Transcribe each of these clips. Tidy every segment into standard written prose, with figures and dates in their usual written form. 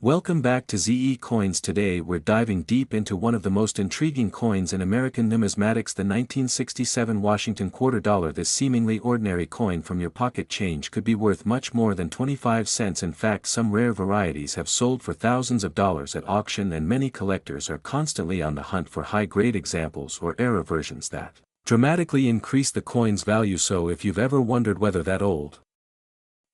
Welcome back to ZE Coins. Today we're diving deep into one of the most intriguing coins in American numismatics, the 1967 Washington quarter dollar. This seemingly ordinary coin from your pocket change could be worth much more than 25 cents. In fact, some rare varieties have sold for thousands of dollars at auction, and many collectors are constantly on the hunt for high-grade examples or era versions that dramatically increase the coin's value. So if you've ever wondered whether that old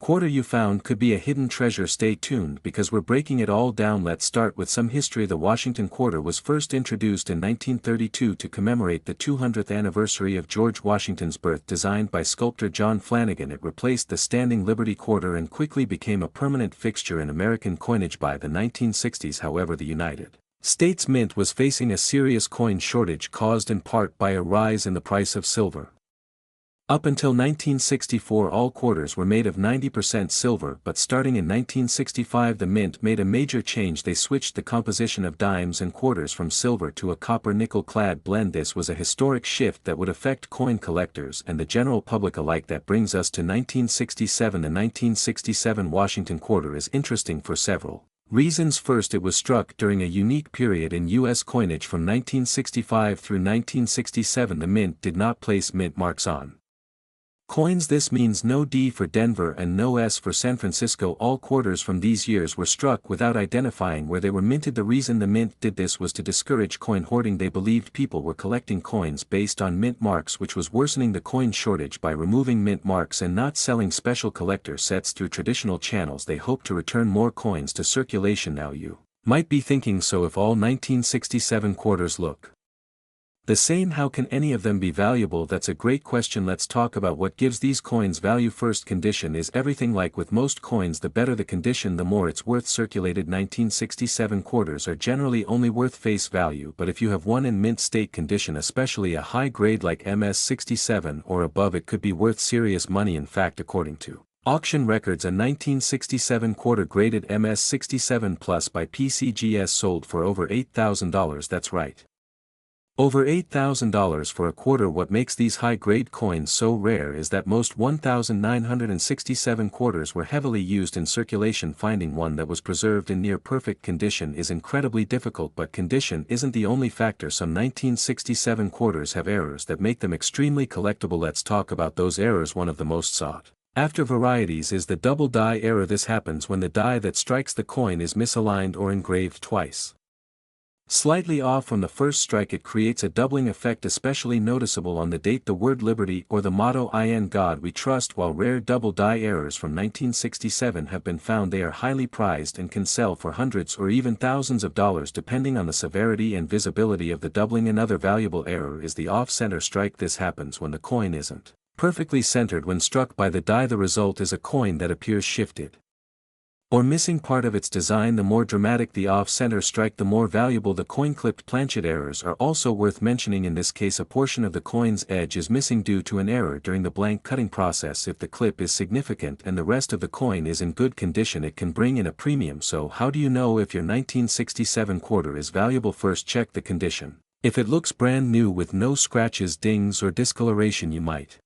quarter you found could be a hidden treasure, stay tuned because we're breaking it all down. Let's start with some history. The Washington quarter was first introduced in 1932 to commemorate the 200th anniversary of George Washington's birth. Designed by sculptor John Flanagan, it replaced the standing Liberty quarter and quickly became a permanent fixture in American coinage by the 1960s. However, the United States Mint was facing a serious coin shortage caused in part by a rise in the price of silver. Up until 1964 all quarters were made of 90% silver, but starting in 1965 the Mint made a major change. They switched the composition of dimes and quarters from silver to a copper-nickel clad blend. This was a historic shift that would affect coin collectors and the general public alike. That brings us to 1967. The 1967 Washington quarter is interesting for several reasons. First, it was struck during a unique period in U.S. coinage. From 1965 through 1967 the Mint did not place mint marks on coins. This means no D for Denver and no S for San Francisco. All quarters from these years were struck without identifying where they were minted. The reason the Mint did this was to discourage coin hoarding. They believed people were collecting coins based on mint marks, which was worsening the coin shortage. By removing mint marks and not selling special collector sets through traditional channels, they hoped to return more coins to circulation. Now you might be thinking, so if all 1967 quarters look the same, how can any of them be valuable? That's a great question. Let's talk about what gives these coins value. First, condition is everything. Like with most coins, the better the condition, the more it's worth. Circulated 1967 quarters are generally only worth face value, but if you have one in mint state condition, especially a high grade like MS-67 or above, it could be worth serious money. In fact, according to auction records, a 1967 quarter graded MS-67 Plus by PCGS sold for over $8,000. That's right, over $8,000 for a quarter. What makes these high-grade coins so rare is that most 1,967 quarters were heavily used in circulation. Finding one that was preserved in near-perfect condition is incredibly difficult, but condition isn't the only factor. Some 1967 quarters have errors that make them extremely collectible. Let's talk about those errors. One of the most sought after varieties is the double die error. This happens when the die that strikes the coin is misaligned or engraved twice slightly off from the first strike. It creates a doubling effect, especially noticeable on the date, the word Liberty, or the motto "In God We Trust." While rare double die errors from 1967 have been found, they are highly prized and can sell for hundreds or even thousands of dollars depending on the severity and visibility of the doubling. Another valuable error is the off-center strike. This happens when the coin isn't perfectly centered when struck by the die. The result is a coin that appears shifted or missing part of its design. The more dramatic the off-center strike, the more valuable the coin. Clipped planchet errors are also worth mentioning. In this case, a portion of the coin's edge is missing due to an error during the blank cutting process. If the clip is significant and the rest of the coin is in good condition, it can bring in a premium. So how do you know if your 1967 quarter is valuable? First, check the condition. If it looks brand new with no scratches, dings, or discoloration, you might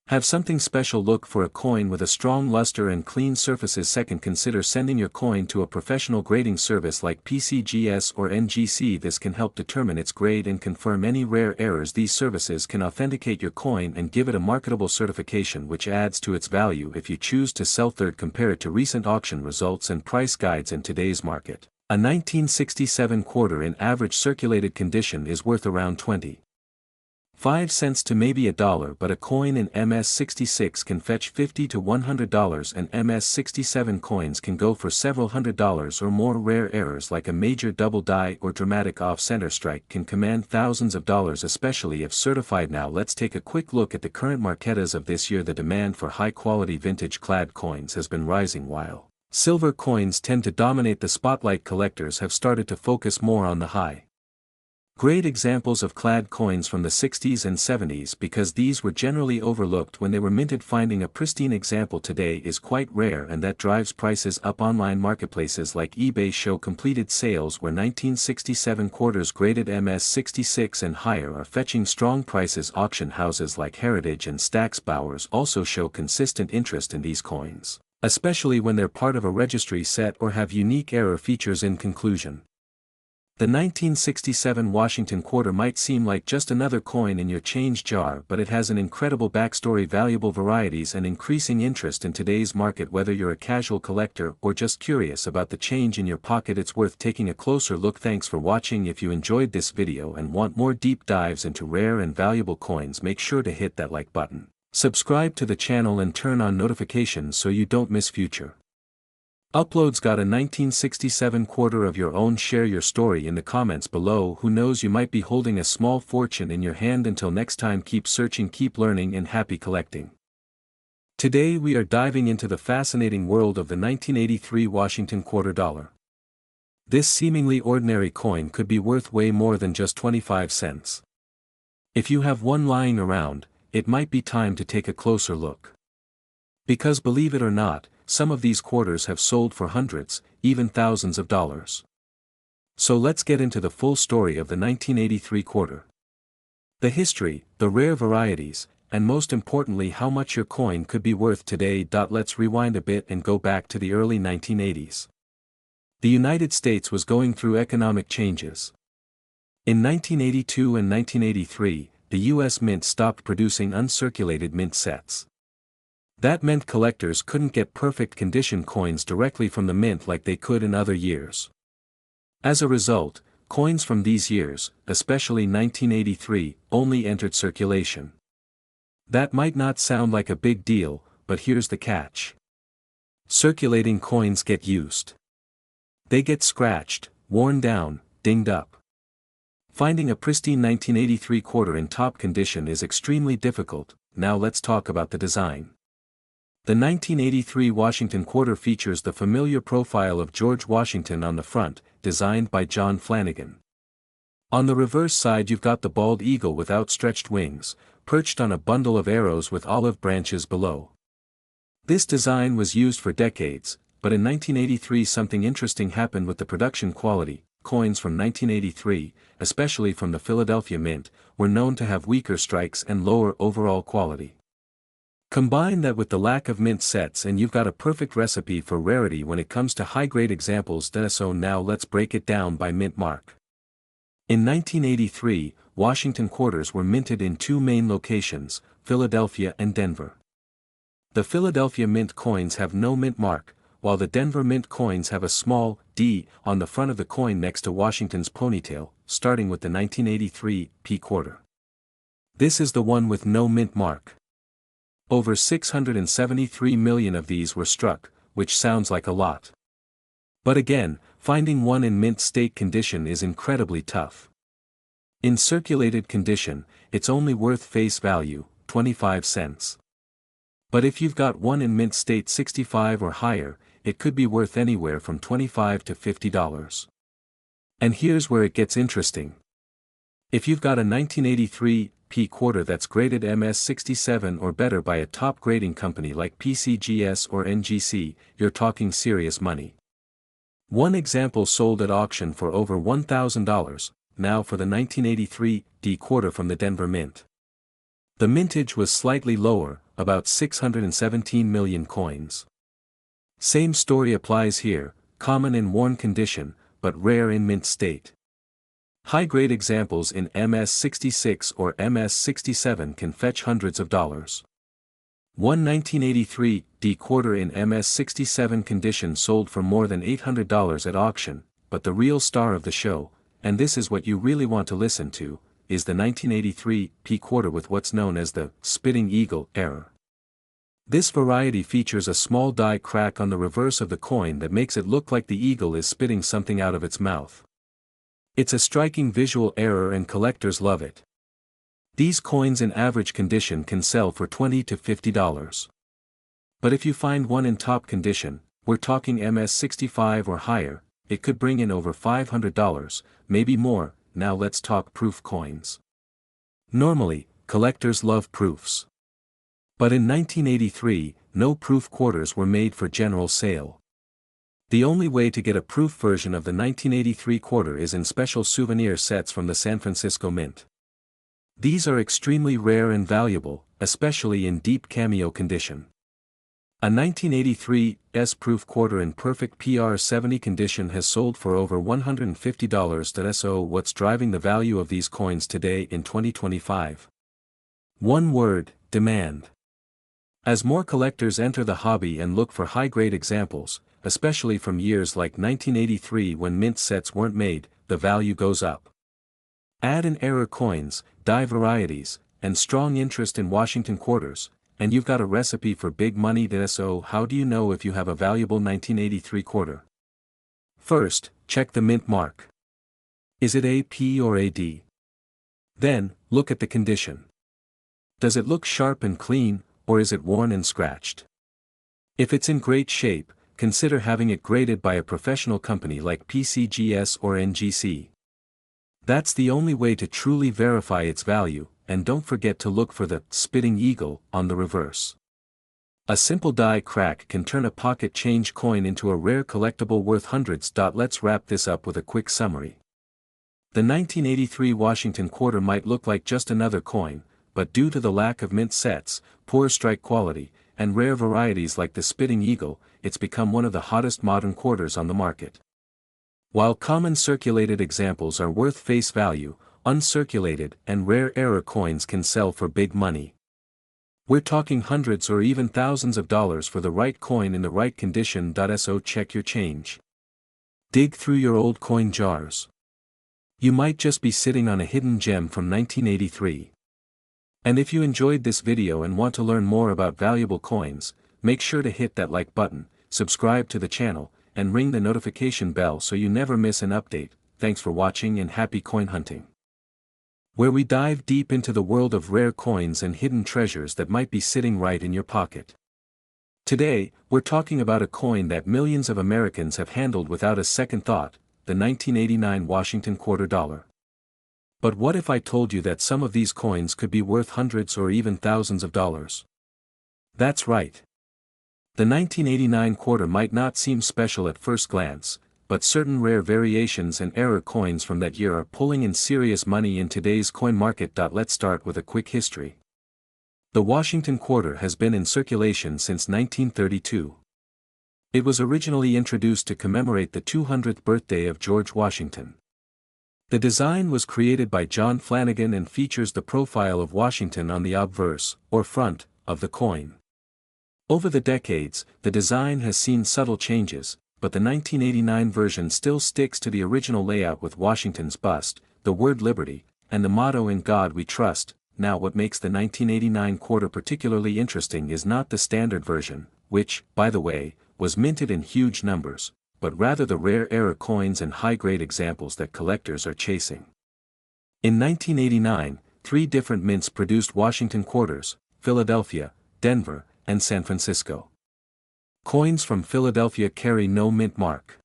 have something special. Look for a coin with a strong luster and clean surfaces. Second, consider sending your coin to a professional grading service like PCGS or NGC. This can help determine its grade and confirm any rare errors. These services can authenticate your coin and give it a marketable certification, which adds to its value if you choose to sell. Third, compare it to recent auction results and price guides. In today's market, a 1967 quarter in average circulated condition is worth around 25 cents to maybe $1, but a coin in MS-66 can fetch $50 to $100, and MS-67 coins can go for several $100s or more. Rare errors like a major double die or dramatic off-center strike can command thousands of dollars, especially if certified. Now let's take a quick look at the current marketas of this year. The demand for high-quality vintage-clad coins has been rising, while silver coins tend to dominate the spotlight. Collectors have started to focus more on the high grade examples of clad coins from the 60s and 70s because these were generally overlooked when they were minted. Finding a pristine example today is quite rare, and that drives prices up. Online marketplaces like eBay show completed sales where 1967 quarters graded MS-66 and higher are fetching strong prices. Auction houses like Heritage and Stack's Bowers also show consistent interest in these coins. especially when they're part of a registry set or have unique error features. In conclusion, the 1967 Washington quarter might seem like just another coin in your change jar, but it has an incredible backstory, valuable varieties, and increasing interest in today's market. Whether you're a casual collector or just curious about the change in your pocket, it's worth taking a closer look. Thanks for watching. If you enjoyed this video and want more deep dives into rare and valuable coins, make sure to hit that like button, subscribe to the channel, and turn on notifications so you don't miss future uploads. Got a 1967 quarter of your own? Share your story in the comments below. Who knows, you might be holding a small fortune in your hand. Until next time, keep searching, keep learning, and happy collecting. Today we are diving into the fascinating world of the 1983 Washington quarter dollar. This seemingly ordinary coin could be worth way more than just 25 cents. If you have one lying around, it might be time to take a closer look. Because believe it or not, some of these quarters have sold for hundreds, even thousands of dollars. So let's get into the full story of the 1983 quarter. The history, the rare varieties, and most importantly how much your coin could be worth today. Let's rewind a bit and go back to the early 1980s. The United States was going through economic changes. In 1982 and 1983, the U.S. Mint stopped producing uncirculated mint sets. That meant collectors couldn't get perfect condition coins directly from the mint like they could in other years. As a result, coins from these years, especially 1983, only entered circulation. That might not sound like a big deal, but here's the catch. Circulating coins get used. They get scratched, worn down, dinged up. Finding a pristine 1983 quarter in top condition is extremely difficult. Now let's talk about the design. The 1983 Washington quarter features the familiar profile of George Washington on the front, designed by John Flanagan. On the reverse side you've got the bald eagle with outstretched wings, perched on a bundle of arrows with olive branches below. This design was used for decades, but in 1983 something interesting happened with the production quality. Coins from 1983, especially from the Philadelphia Mint, were known to have weaker strikes and lower overall quality. Combine that with the lack of mint sets and you've got a perfect recipe for rarity when it comes to high-grade examples. So now let's break it down by mint mark. In 1983, Washington quarters were minted in two main locations, Philadelphia and Denver. The Philadelphia Mint coins have no mint mark, while the Denver Mint coins have a small D on the front of the coin next to Washington's ponytail, starting with the 1983 P quarter. This is the one with no mint mark. Over 673 million of these were struck, which sounds like a lot. But again, finding one in mint state condition is incredibly tough. In circulated condition, it's only worth face value, 25 cents. But if you've got one in mint state 65 or higher, it could be worth anywhere from $25 to $50. And here's where it gets interesting. If you've got a 1983 P quarter that's graded MS67 or better by a top grading company like PCGS or NGC, you're talking serious money. One example sold at auction for over $1,000, now for the 1983 D quarter from the Denver Mint. The mintage was slightly lower, about 617 million coins. Same story applies here, common in worn condition, but rare in mint state. High-grade examples in MS66 or MS67 can fetch hundreds of dollars. One 1983 D quarter in MS67 condition sold for more than $800 at auction, but the real star of the show, and this is what you really want to listen to, is the 1983 P quarter with what's known as the spitting eagle error. This variety features a small die crack on the reverse of the coin that makes it look like the eagle is spitting something out of its mouth. It's a striking visual error and collectors love it. These coins in average condition can sell for $20 to $50. But if you find one in top condition, we're talking MS65 or higher, it could bring in over $500, maybe more. Now let's talk proof coins. Normally, collectors love proofs. But in 1983, no proof quarters were made for general sale. The only way to get a proof version of the 1983 quarter is in special souvenir sets from the San Francisco Mint. These are extremely rare and valuable, especially in deep cameo condition. A 1983 S-proof quarter in perfect PR70 condition has sold for over $150. So what's driving the value of these coins today in 2025? One word: demand. As more collectors enter the hobby and look for high-grade examples, especially from years like 1983 when mint sets weren't made, the value goes up. Add in error coins, die varieties, and strong interest in Washington quarters, and you've got a recipe for big money. So how do you know if you have a valuable 1983 quarter? First, check the mint mark. Is it AP or AD? Then, look at the condition. Does it look sharp and clean, or is it worn and scratched? If it's in great shape, consider having it graded by a professional company like PCGS or NGC. That's the only way to truly verify its value, and don't forget to look for the spitting eagle on the reverse. A simple die crack can turn a pocket change coin into a rare collectible worth hundreds. Let's wrap this up with a quick summary. The 1983 Washington quarter might look like just another coin, but due to the lack of mint sets, poor strike quality, and rare varieties like the spitting eagle, it's become one of the hottest modern quarters on the market. While common circulated examples are worth face value, uncirculated and rare error coins can sell for big money. We're talking hundreds or even thousands of dollars for the right coin in the right condition. So check your change. Dig through your old coin jars. You might just be sitting on a hidden gem from 1983. And if you enjoyed this video and want to learn more about valuable coins, make sure to hit that like button, subscribe to the channel, and ring the notification bell so you never miss an update. Thanks for watching and happy coin hunting, where we dive deep into the world of rare coins and hidden treasures that might be sitting right in your pocket. Today, we're talking about a coin that millions of Americans have handled without a second thought, the 1989 Washington quarter dollar. But what if I told you that some of these coins could be worth hundreds or even thousands of dollars? That's right. The 1989 quarter might not seem special at first glance, but certain rare variations and error coins from that year are pulling in serious money in today's coin market. Let's start with a quick history. The Washington quarter has been in circulation since 1932. It was originally introduced to commemorate the 200th birthday of George Washington. The design was created by John Flanagan and features the profile of Washington on the obverse, or front, of the coin. Over the decades, the design has seen subtle changes, but the 1989 version still sticks to the original layout with Washington's bust, the word liberty, and the motto "In God We Trust." Now what makes the 1989 quarter particularly interesting is not the standard version, which, by the way, was minted in huge numbers, but rather the rare error coins and high-grade examples that collectors are chasing. In 1989, 3 different mints produced Washington quarters: Philadelphia, Denver, and San Francisco. Coins from Philadelphia carry no mint mark.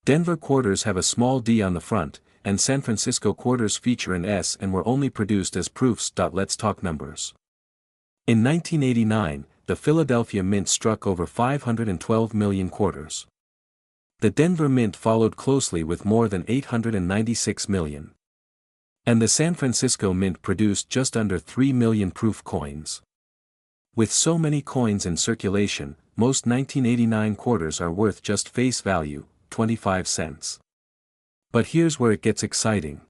Denver quarters have a small D on the front, and San Francisco quarters feature an S and were only produced as proofs. Let's talk numbers. In 1989, the Philadelphia mint struck over 512 million quarters. The Denver mint followed closely with more than 896 million. And the San Francisco mint produced just under 3 million proof coins. With so many coins in circulation, most 1989 quarters are worth just face value, 25 cents. But here's where it gets exciting.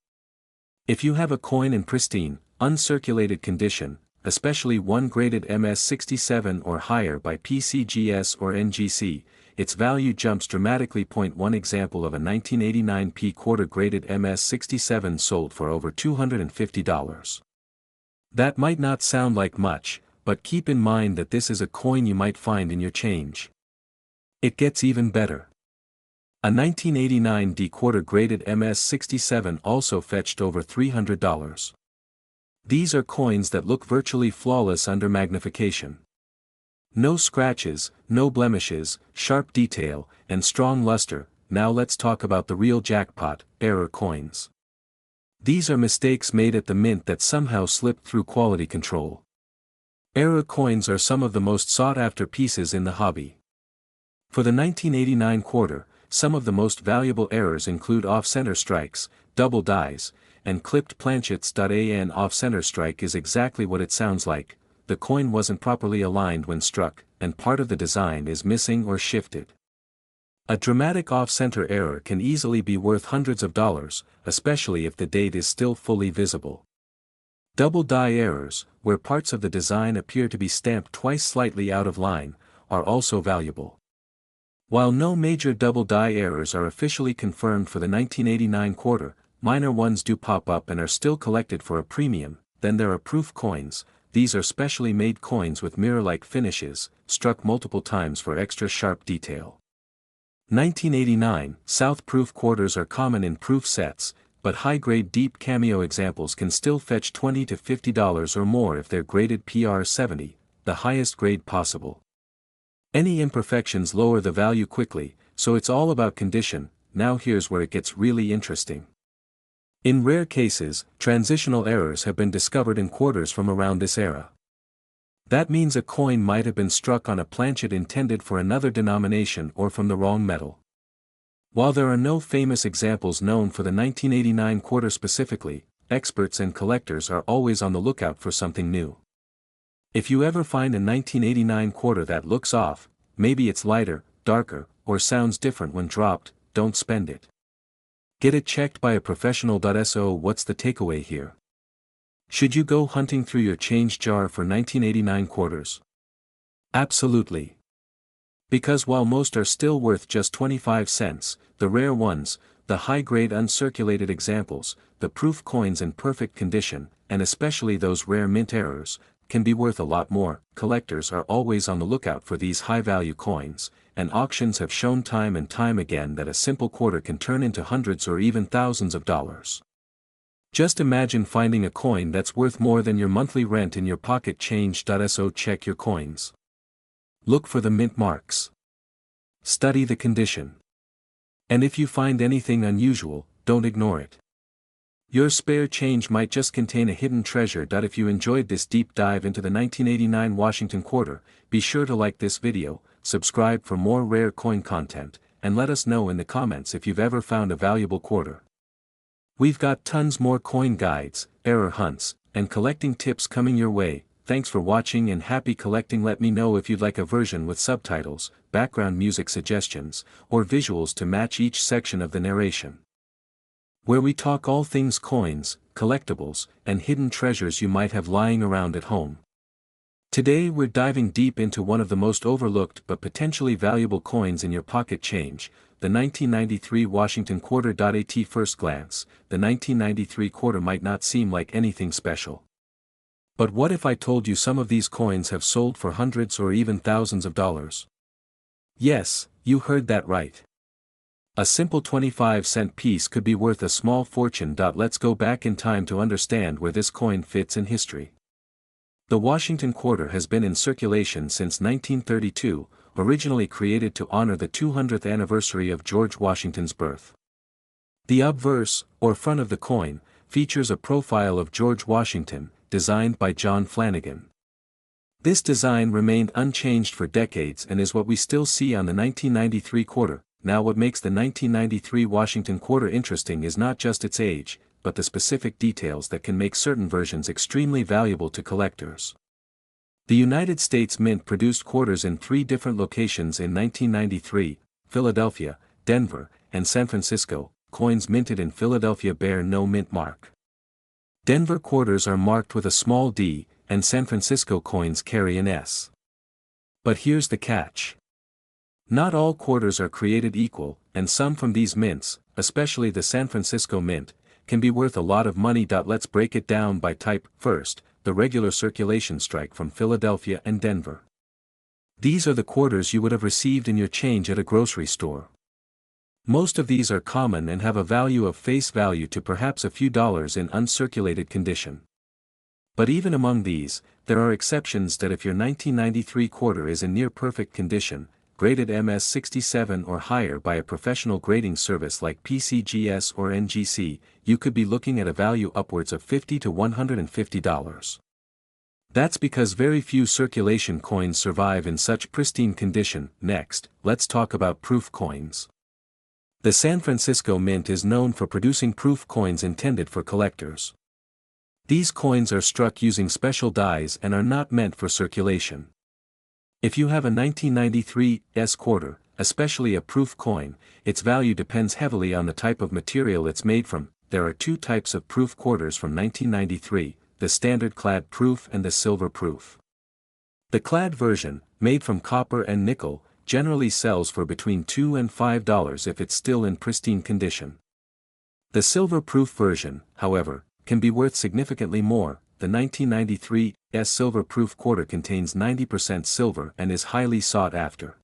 If you have a coin in pristine, uncirculated condition, especially one graded MS67 or higher by PCGS or NGC, its value jumps dramatically. One example of a 1989 P quarter graded MS67 sold for over $250. That might not sound like much, but keep in mind that this is a coin you might find in your change. It gets even better. A 1989 D quarter graded MS67 also fetched over $300. These are coins that look virtually flawless under magnification. No scratches, no blemishes, sharp detail, and strong luster. Now let's talk about the real jackpot, error coins. These are mistakes made at the mint that somehow slipped through quality control. Error coins are some of the most sought-after pieces in the hobby. For the 1989 quarter, some of the most valuable errors include off-center strikes, double dies, and clipped planchets. An off-center strike is exactly what it sounds like, the coin wasn't properly aligned when struck, and part of the design is missing or shifted. A dramatic off-center error can easily be worth hundreds of dollars, especially if the date is still fully visible. Double die errors, where parts of the design appear to be stamped twice slightly out of line, are also valuable. While no major double die errors are officially confirmed for the 1989 quarter, minor ones do pop up and are still collected for a premium. Then there are proof coins. These are specially made coins with mirror-like finishes, struck multiple times for extra sharp detail. 1989 South proof quarters are common in proof sets, but high-grade deep cameo examples can still fetch $20 to $50 or more if they're graded PR70, the highest grade possible. Any imperfections lower the value quickly, so it's all about condition. Now here's where it gets really interesting. In rare cases, transitional errors have been discovered in quarters from around this era. That means a coin might have been struck on a planchet intended for another denomination or from the wrong metal. While there are no famous examples known for the 1989 quarter specifically, experts and collectors are always on the lookout for something new. If you ever find a 1989 quarter that looks off, maybe it's lighter, darker, or sounds different when dropped, don't spend it. Get it checked by a professional. So what's the takeaway here? Should you go hunting through your change jar for 1989 quarters? Absolutely. Because while most are still worth just 25 cents, the rare ones, the high-grade uncirculated examples, the proof coins in perfect condition, and especially those rare mint errors, can be worth a lot more. Collectors are always on the lookout for these high-value coins, and auctions have shown time and time again that a simple quarter can turn into hundreds or even thousands of dollars. Just imagine finding a coin that's worth more than your monthly rent in your pocket change. So check your coins. Look for the mint marks. Study the condition. And if you find anything unusual, don't ignore it. Your spare change might just contain a hidden treasure. If you enjoyed this deep dive into the 1989 Washington quarter, be sure to like this video, subscribe for more rare coin content, and let us know in the comments if you've ever found a valuable quarter. We've got tons more coin guides, error hunts, and collecting tips coming your way. Thanks for watching and happy collecting. Let me know if you'd like a version with subtitles, background music suggestions, or visuals to match each section of the narration, where we talk all things coins, collectibles, and hidden treasures you might have lying around at home. Today we're diving deep into one of the most overlooked but potentially valuable coins in your pocket change, the 1993 Washington quarter. At first glance, the 1993 quarter might not seem like anything special. But what if I told you some of these coins have sold for hundreds or even thousands of dollars? Yes, you heard that right. A simple 25-cent piece could be worth a small fortune. Let's go back in time to understand where this coin fits in history. The Washington quarter has been in circulation since 1932, originally created to honor the 200th anniversary of George Washington's birth. The obverse, or front of the coin, features a profile of George Washington, designed by John Flanagan. This design remained unchanged for decades and is what we still see on the 1993 quarter. Now what makes the 1993 Washington quarter interesting is not just its age, but the specific details that can make certain versions extremely valuable to collectors. The United States Mint produced quarters in 3 different locations in 1993, Philadelphia, Denver, and San Francisco. Coins minted in Philadelphia bear no mint mark. Denver quarters are marked with a small d, and San Francisco coins carry an S. But here's the catch. Not all quarters are created equal, and some from these mints, especially the San Francisco Mint, can be worth a lot of money. Let's break it down by type. First, the regular circulation strike from Philadelphia and Denver. These are the quarters you would have received in your change at a grocery store. Most of these are common and have a value of face value to perhaps a few dollars in uncirculated condition. But even among these, there are exceptions. If your 1993 quarter is in near perfect condition, graded MS67 or higher by a professional grading service like PCGS or NGC, you could be looking at a value upwards of $50 to $150. That's because very few circulation coins survive in such pristine condition. Next, let's talk about proof coins. The San Francisco Mint is known for producing proof coins intended for collectors. These coins are struck using special dies and are not meant for circulation. If you have a 1993 S quarter, especially a proof coin, its value depends heavily on the type of material it's made from. There are two types of proof quarters from 1993, the standard clad proof and the silver proof. The clad version, made from copper and nickel, generally sells for between $2 and $5 if it's still in pristine condition. The silver proof version, however, can be worth significantly more. The 1993 S silver proof quarter contains 90% silver and is highly sought after.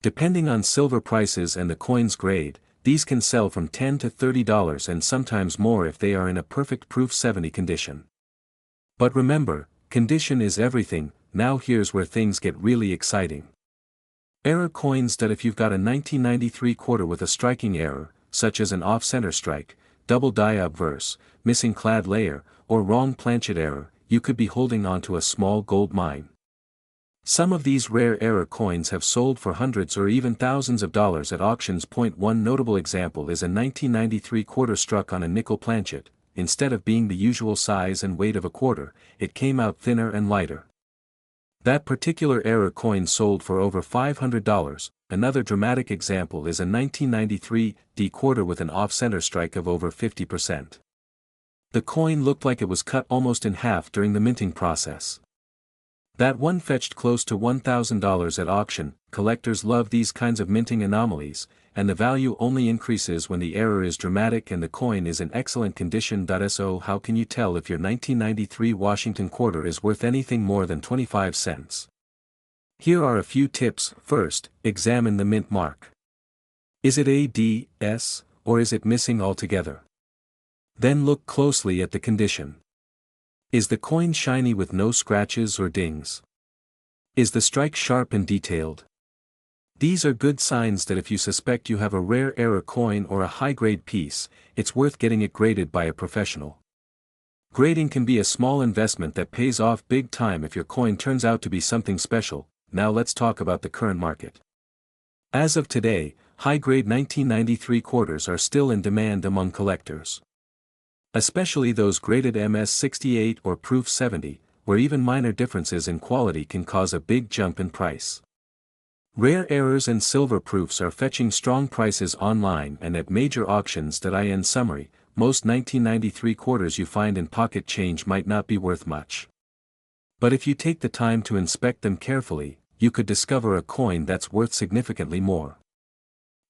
Depending on silver prices and the coin's grade, these can sell from $10 to $30 and sometimes more if they are in a perfect proof 70 condition. But remember, condition is everything. Now here's where things get really exciting. Error coins. That if you've got a 1993 quarter with a striking error, such as an off-center strike, double die obverse, missing clad layer, or wrong planchet error, you could be holding on to a small gold mine. Some of these rare error coins have sold for hundreds or even thousands of dollars at auctions. One notable example is a 1993 quarter struck on a nickel planchet. Instead of being the usual size and weight of a quarter, it came out thinner and lighter. That particular error coin sold for over $500. Another dramatic example is a 1993 D quarter with an off-center strike of over 50%. The coin looked like it was cut almost in half during the minting process. That one fetched close to $1,000 at auction. Collectors love these kinds of minting anomalies, and the value only increases when the error is dramatic and the coin is in excellent condition. So how can you tell if your 1993 Washington quarter is worth anything more than 25 cents? Here are a few tips. First, examine the mint mark. Is it a D, S, or is it missing altogether? Then look closely at the condition. Is the coin shiny with no scratches or dings? Is the strike sharp and detailed? These are good signs that if you suspect you have a rare error coin or a high-grade piece, it's worth getting it graded by a professional. Grading can be a small investment that pays off big time if your coin turns out to be something special. Now let's talk about the current market. As of today, high-grade 1993 quarters are still in demand among collectors. Especially those graded MS68 or Proof 70, where even minor differences in quality can cause a big jump in price. Rare errors and silver proofs are fetching strong prices online and at major auctions. In summary, most 1993 quarters you find in pocket change might not be worth much. But if you take the time to inspect them carefully, you could discover a coin that's worth significantly more.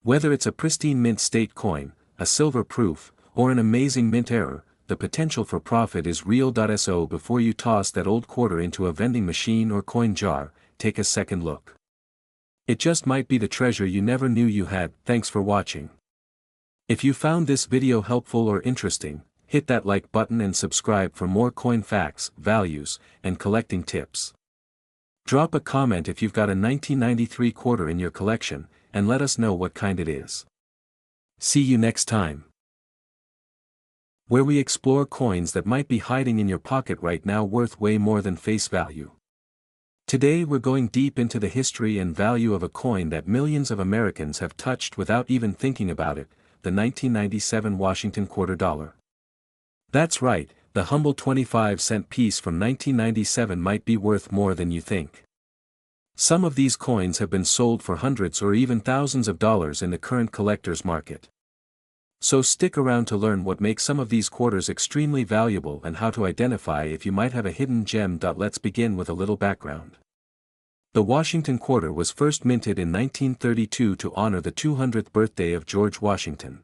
Whether it's a pristine mint state coin, a silver proof, or an amazing mint error, the potential for profit is real. So before you toss that old quarter into a vending machine or coin jar, take a second look. It just might be the treasure you never knew you had. Thanks for watching. If you found this video helpful or interesting, hit that like button and subscribe for more coin facts, values, and collecting tips. Drop a comment if you've got a 1993 quarter in your collection, and let us know what kind it is. See you next time, where we explore coins that might be hiding in your pocket right now worth way more than face value. Today we're going deep into the history and value of a coin that millions of Americans have touched without even thinking about it, the 1997 Washington quarter dollar. That's right, the humble 25-cent piece from 1997 might be worth more than you think. Some of these coins have been sold for hundreds or even thousands of dollars in the current collector's market. So stick around to learn what makes some of these quarters extremely valuable and how to identify if you might have a hidden gem. Let's begin with a little background. The Washington quarter was first minted in 1932 to honor the 200th birthday of George Washington.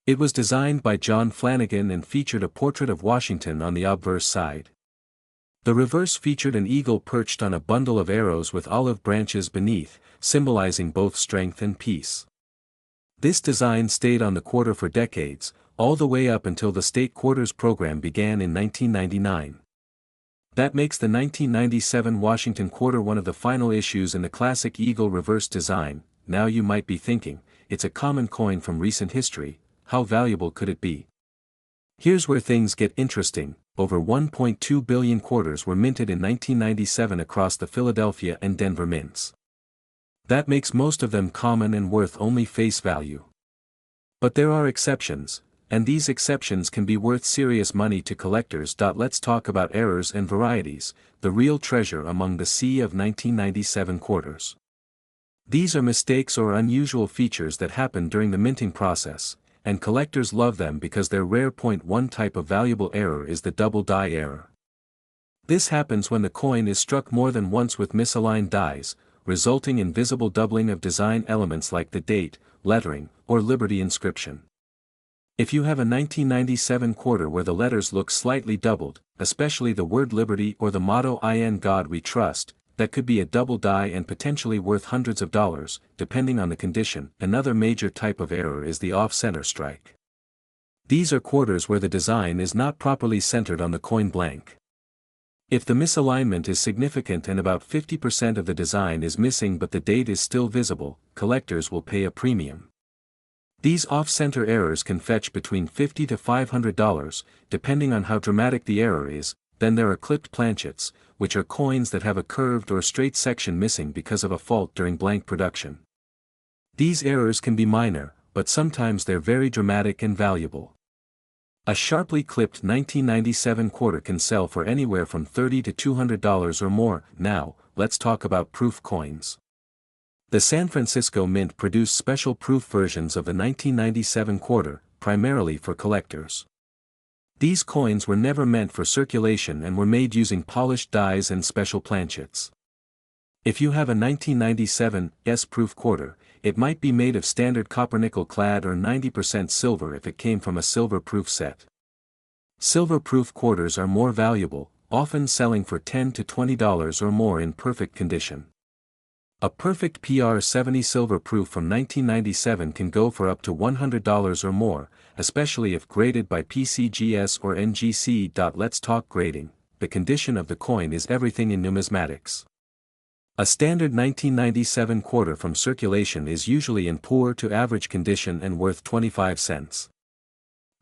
It was designed by John Flanagan and featured a portrait of Washington on the obverse side. The reverse featured an eagle perched on a bundle of arrows with olive branches beneath, symbolizing both strength and peace. This design stayed on the quarter for decades, all the way up until the state quarters program began in 1999. That makes the 1997 Washington quarter one of the final issues in the classic eagle reverse design. Now you might be thinking, it's a common coin from recent history, how valuable could it be? Here's where things get interesting. Over 1.2 billion quarters were minted in 1997 across the Philadelphia and Denver mints. That makes most of them common and worth only face value. But there are exceptions. and these exceptions can be worth serious money to collectors. Let's talk about errors and varieties, the real treasure among the sea of 1997 quarters. These are mistakes or unusual features that happen during the minting process, and collectors love them because they're rare. One type of valuable error is the double die error. This happens when the coin is struck more than once with misaligned dies, resulting in visible doubling of design elements like the date, lettering, or Liberty inscription. If you have a 1997 quarter where the letters look slightly doubled, especially the word Liberty or the motto "In God We Trust," that could be a double die and potentially worth hundreds of dollars, depending on the condition. Another major type of error is the off-center strike. These are quarters where the design is not properly centered on the coin blank. If the misalignment is significant and about 50% of the design is missing but the date is still visible, collectors will pay a premium. These off-center errors can fetch between $50 to $500, depending on how dramatic the error is. Then there are clipped planchets, which are coins that have a curved or straight section missing because of a fault during blank production. These errors can be minor, but sometimes they're very dramatic and valuable. A sharply clipped 1997 quarter can sell for anywhere from $30 to $200 or more. Now, let's talk about proof coins. The San Francisco Mint produced special proof versions of the 1997 quarter, primarily for collectors. These coins were never meant for circulation and were made using polished dies and special planchets. If you have a 1997 S-proof quarter, it might be made of standard copper-nickel clad or 90% silver if it came from a silver-proof set. Silver-proof quarters are more valuable, often selling for $10 to $20 or more in perfect condition. A perfect PR70 silver proof from 1997 can go for up to $100 or more, especially if graded by PCGS or NGC. Let's talk grading. The condition of the coin is everything in numismatics. A standard 1997 quarter from circulation is usually in poor to average condition and worth 25 cents.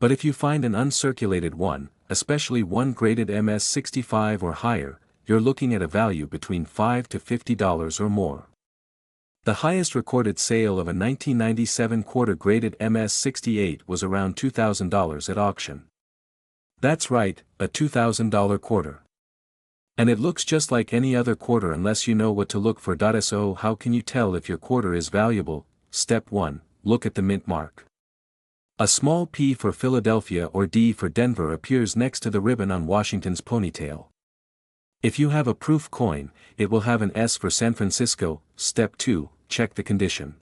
But if you find an uncirculated one, especially one graded MS65 or higher, you're looking at a value between $5 to $50 or more. The highest recorded sale of a 1997 quarter graded MS68 was around $2,000 at auction. That's right, a $2,000 quarter. And it looks just like any other quarter unless you know what to look for. So how can you tell if your quarter is valuable? Step 1, look at the mint mark. A small P for Philadelphia or D for Denver appears next to the ribbon on Washington's ponytail. If you have a proof coin, it will have an S for San Francisco. Step 2, check the condition.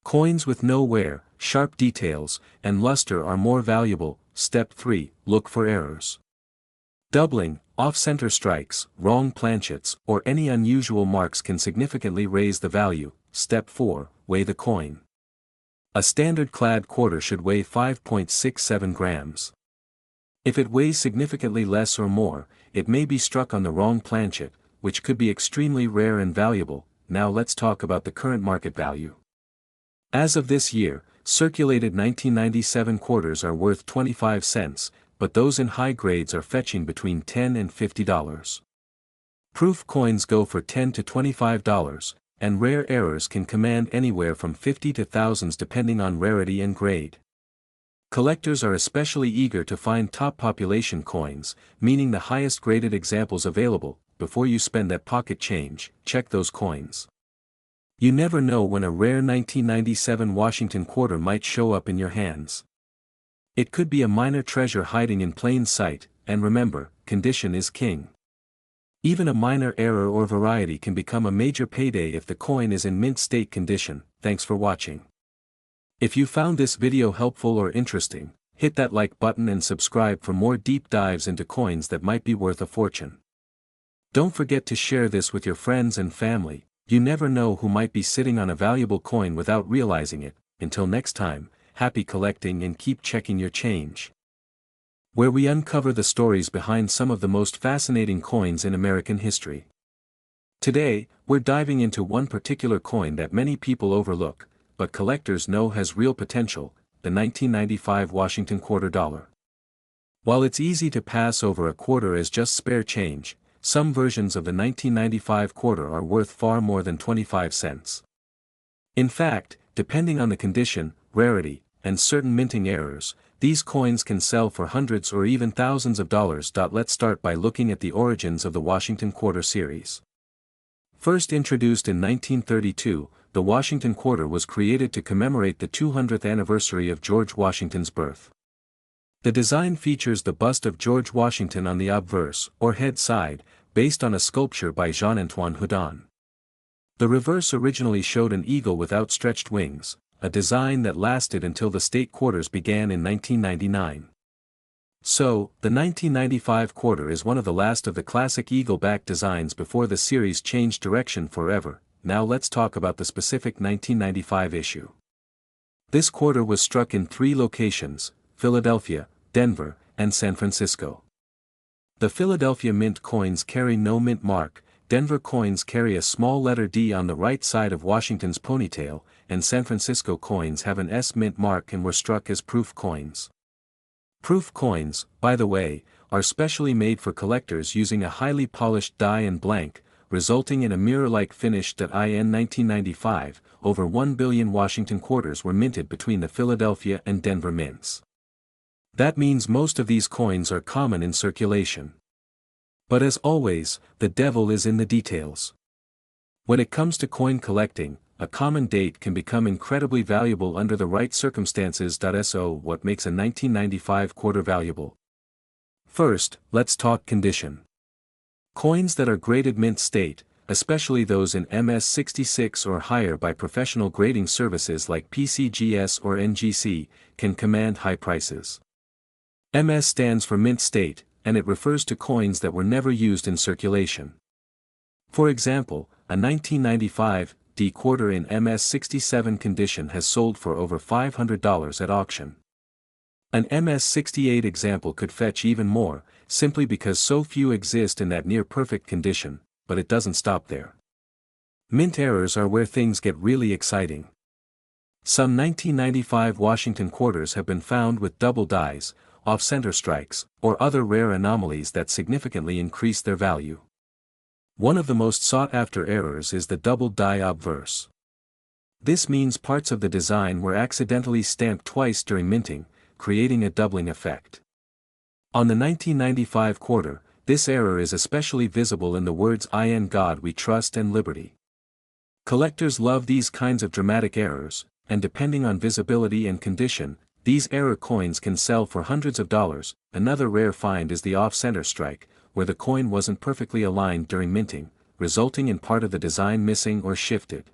Coins with no wear, sharp details, and luster are more valuable. Step 3, look for errors. Doubling, off-center strikes, wrong planchets, or any unusual marks can significantly raise the value. Step 4, weigh the coin. A standard clad quarter should weigh 5.67 grams. If it weighs significantly less or more, it may be struck on the wrong planchet, which could be extremely rare and valuable. Now let's talk about the current market value. As of this year, circulated 1997 quarters are worth 25 cents, but those in high grades are fetching between $10 and $50. Proof coins go for $10 to $25, and rare errors can command anywhere from $50 to thousands depending on rarity and grade. Collectors are especially eager to find top population coins, meaning the highest graded examples available. Before you spend that pocket change, check those coins. You never know when a rare 1997 Washington quarter might show up in your hands. It could be a minor treasure hiding in plain sight, and remember, condition is king. Even a minor error or variety can become a major payday if the coin is in mint state condition. Thanks for watching. If you found this video helpful or interesting, hit that like button and subscribe for more deep dives into coins that might be worth a fortune. Don't forget to share this with your friends and family. You never know who might be sitting on a valuable coin without realizing it. Until next time, happy collecting and keep checking your change, where we uncover the stories behind some of the most fascinating coins in American history. Today, we're diving into one particular coin that many people overlook, but collectors know has real potential, the 1995 Washington quarter dollar. While it's easy to pass over a quarter as just spare change, some versions of the 1995 quarter are worth far more than 25 cents. In fact, depending on the condition, rarity, and certain minting errors, these coins can sell for hundreds or even thousands of dollars. Let's start by looking at the origins of the Washington Quarter series. First introduced in 1932, the Washington Quarter was created to commemorate the 200th anniversary of George Washington's birth. The design features the bust of George Washington on the obverse, or head side, based on a sculpture by Jean-Antoine Houdon. The reverse originally showed an eagle with outstretched wings, a design that lasted until the state quarters began in 1999. So, the 1995 quarter is one of the last of the classic eagle-back designs before the series changed direction forever. Now let's talk about the specific 1995 issue. This quarter was struck in 3 locations: Philadelphia, Denver, and San Francisco. The Philadelphia mint coins carry no mint mark, Denver coins carry a small letter D on the right side of Washington's ponytail, and San Francisco coins have an S mint mark and were struck as proof coins. Proof coins, by the way, are specially made for collectors using a highly polished die and blank, resulting in a mirror-like finish. In 1995, over 1 billion Washington quarters were minted between the Philadelphia and Denver mints. That means most of these coins are common in circulation. But as always, the devil is in the details. When it comes to coin collecting, a common date can become incredibly valuable under the right circumstances. So, what makes a 1995 quarter valuable? First, let's talk condition. Coins that are graded mint state, especially those in MS66 or higher by professional grading services like PCGS or NGC, can command high prices. MS stands for mint state, and it refers to coins that were never used in circulation. For example, a 1995 D quarter in MS67 condition has sold for over $500 at auction. An MS68 example could fetch even more, simply because so few exist in that near-perfect condition, but it doesn't stop there. Mint errors are where things get really exciting. Some 1995 Washington quarters have been found with double dies, off-center strikes, or other rare anomalies that significantly increase their value. One of the most sought-after errors is the double die obverse. This means parts of the design were accidentally stamped twice during minting, creating a doubling effect. On the 1995 quarter, this error is especially visible in the words "In God We Trust" and "Liberty." Collectors love these kinds of dramatic errors, and depending on visibility and condition, these error coins can sell for hundreds of dollars. Another rare find is the off-center strike, where the coin wasn't perfectly aligned during minting, resulting in part of the design missing or shifted.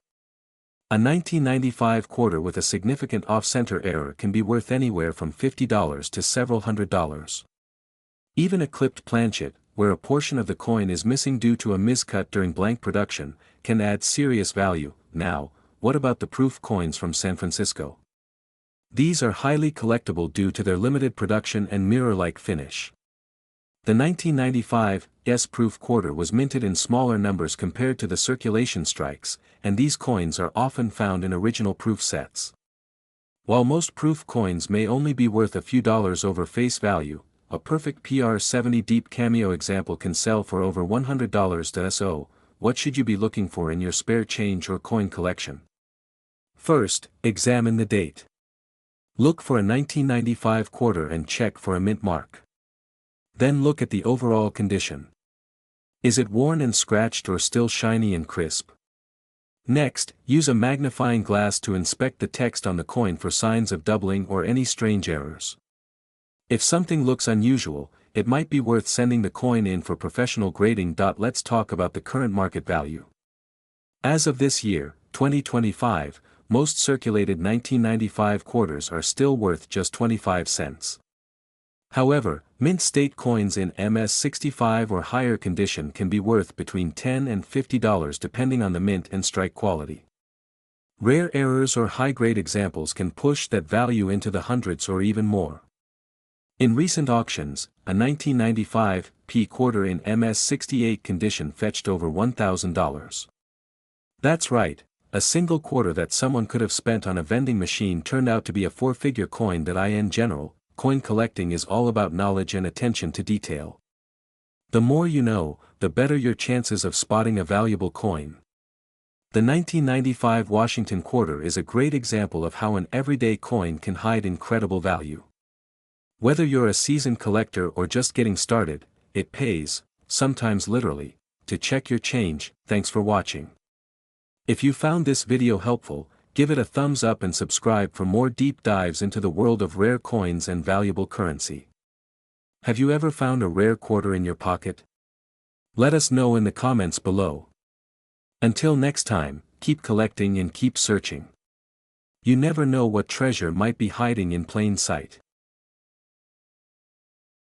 A 1995 quarter with a significant off-center error can be worth anywhere from $50 to several $100s. Even a clipped planchet, where a portion of the coin is missing due to a miscut during blank production, can add serious value. Now, what about the proof coins from San Francisco? These are highly collectible due to their limited production and mirror-like finish. The 1995 S-proof quarter was minted in smaller numbers compared to the circulation strikes, and these coins are often found in original proof sets. While most proof coins may only be worth a few dollars over face value, a perfect PR70 deep cameo example can sell for over $100. So, what should you be looking for in your spare change or coin collection? First, examine the date. Look for a 1995 quarter and check for a mint mark. Then look at the overall condition. Is it worn and scratched or still shiny and crisp? Next, use a magnifying glass to inspect the text on the coin for signs of doubling or any strange errors. If something looks unusual, it might be worth sending the coin in for professional grading. Let's talk about the current market value. As of this year, 2025, most circulated 1995 quarters are still worth just 25 cents. However, mint state coins in MS65 or higher condition can be worth between $10 and $50 depending on the mint and strike quality. Rare errors or high-grade examples can push that value into the hundreds or even more. In recent auctions, a 1995 P quarter in MS68 condition fetched over $1,000. That's right, a single quarter that someone could have spent on a vending machine turned out to be a four-figure coin. In general, coin collecting is all about knowledge and attention to detail. The more you know, the better your chances of spotting a valuable coin. The 1995 Washington quarter is a great example of how an everyday coin can hide incredible value. Whether you're a seasoned collector or just getting started, it pays, sometimes literally, to check your change. Thanks for watching. If you found this video helpful, give it a thumbs up and subscribe for more deep dives into the world of rare coins and valuable currency. Have you ever found a rare quarter in your pocket? Let us know in the comments below. Until next time, keep collecting and keep searching. You never know what treasure might be hiding in plain sight.